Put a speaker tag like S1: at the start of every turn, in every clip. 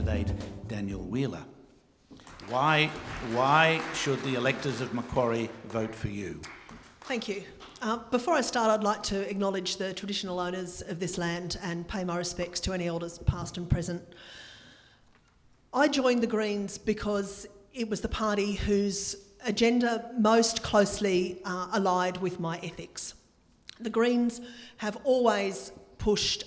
S1: candidate Danielle Wheeler. Why should the electors of Macquarie vote for you?
S2: Thank you. Before I start, I'd like to acknowledge the traditional owners of this land and pay my respects to any elders past and present. I joined the Greens because it was the party whose agenda most closely allied with my ethics. The Greens have always pushed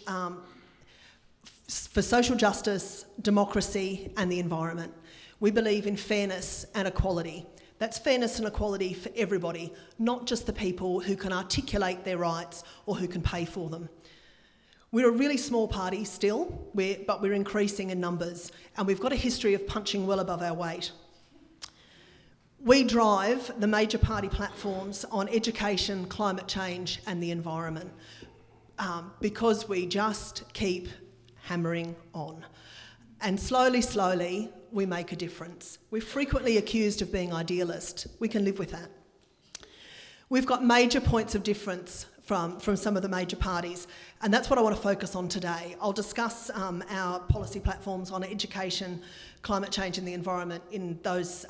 S2: for social justice, democracy and the environment. We believe in fairness and equality. That's fairness and equality for everybody, not just the people who can articulate their rights or who can pay for them. We're a really small party still, but we're increasing in numbers, and we've got a history of punching well above our weight. We drive the major party platforms on education, climate change and the environment because we just keep hammering on. And slowly, we make a difference. We're frequently accused of being idealist. We can live with that. We've got major points of difference from some of the major parties, and that's what I want to focus on today. I'll discuss our policy platforms on education, climate change and the environment in those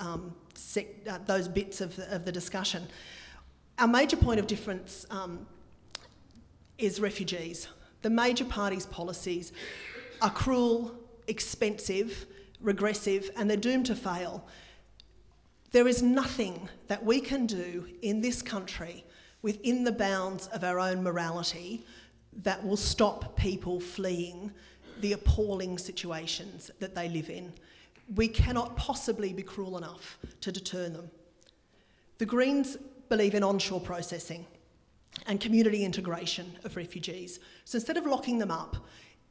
S2: bits of the discussion. Our major point of difference is refugees. The major parties' policies are cruel, expensive, regressive, and they're doomed to fail. There is nothing that we can do in this country within the bounds of our own morality that will stop people fleeing the appalling situations that they live in. We cannot possibly be cruel enough to deter them. The Greens believe in onshore processing and community integration of refugees. So instead of locking them up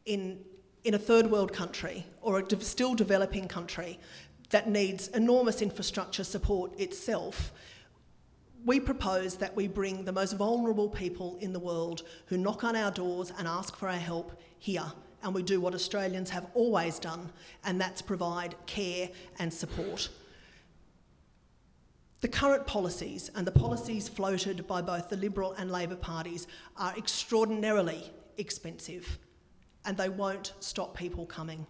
S2: in a third world country or a still developing country that needs enormous infrastructure support itself, we propose that we bring the most vulnerable people in the world who knock on our doors and ask for our help here. And we do what Australians have always done, and that's provide care and support. The current policies and the policies floated by both the Liberal and Labor parties are extraordinarily expensive, and they won't stop people coming.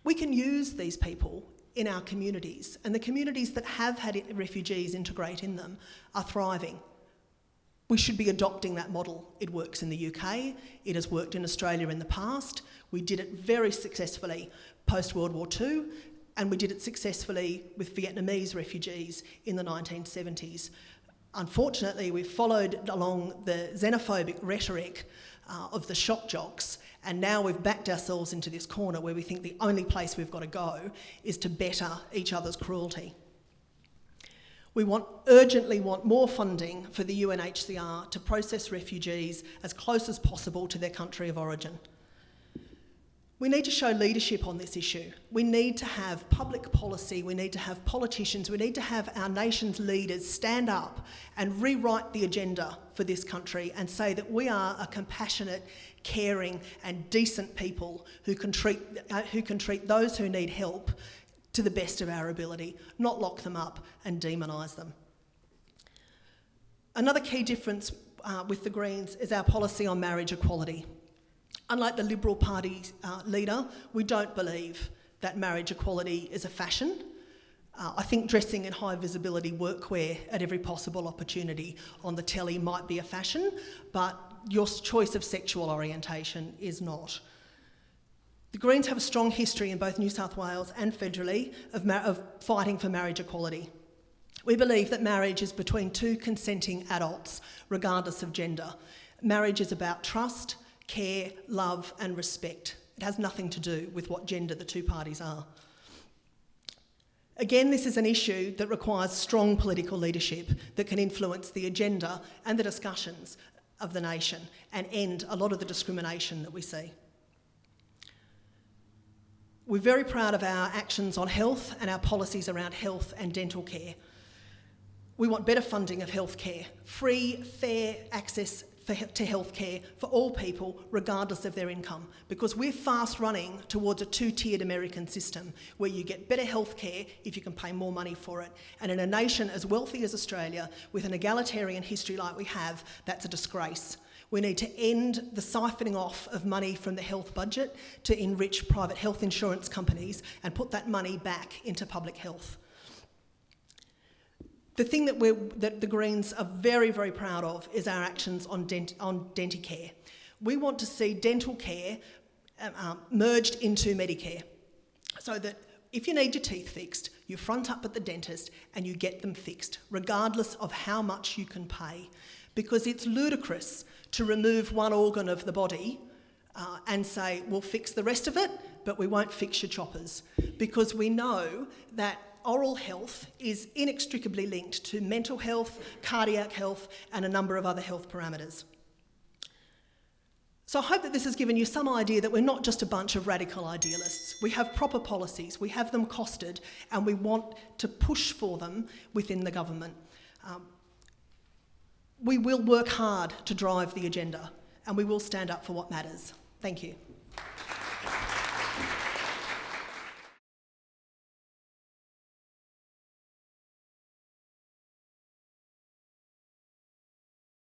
S2: We can use these people in our communities, and the communities that have had refugees integrate in them are thriving. We should be adopting that model. It works in the UK, it has worked in Australia in the past. We did it very successfully post-World War II, and we did it successfully with Vietnamese refugees in the 1970s. Unfortunately, we followed along the xenophobic rhetoric of the shock jocks, and now we've backed ourselves into this corner where we think the only place we've got to go is to better each other's cruelty. We urgently want more funding for the UNHCR to process refugees as close as possible to their country of origin. We need to show leadership on this issue. We need to have public policy, we need to have politicians, we need to have our nation's leaders stand up and rewrite the agenda for this country and say that we are a compassionate, caring and decent people who can treat those who need help to the best of our ability, not lock them up and demonise them. Another key difference with the Greens is our policy on marriage equality. Unlike the Liberal Party leader, we don't believe that marriage equality is a fashion. I think dressing in high visibility workwear at every possible opportunity on the telly might be a fashion, but your choice of sexual orientation is not. The Greens have a strong history in both New South Wales and federally of fighting for marriage equality. We believe that marriage is between two consenting adults, regardless of gender. Marriage is about trust, care, love and respect. It has nothing to do with what gender the two parties are. Again, this is an issue that requires strong political leadership that can influence the agenda and the discussions of the nation and end a lot of the discrimination that we see. We're very proud of our actions on health and our policies around health and dental care. We want better funding of healthcare, free, fair access to healthcare for all people, regardless of their income, because we're fast running towards a two-tiered American system where you get better healthcare if you can pay more money for it. And in a nation as wealthy as Australia, with an egalitarian history like we have, that's a disgrace. We need to end the siphoning off of money from the health budget to enrich private health insurance companies and put that money back into public health. The thing that the Greens are very, very proud of is our actions on Denticare. We want to see dental care merged into Medicare, so that if you need your teeth fixed, you front up at the dentist and you get them fixed, regardless of how much you can pay. Because it's ludicrous to remove one organ of the body and say, we'll fix the rest of it, but we won't fix your choppers. Because we know that oral health is inextricably linked to mental health, cardiac health, and a number of other health parameters. So I hope that this has given you some idea that we're not just a bunch of radical idealists. We have proper policies, we have them costed, and we want to push for them within the government. We will work hard to drive the agenda, and we will stand up for what matters. Thank you.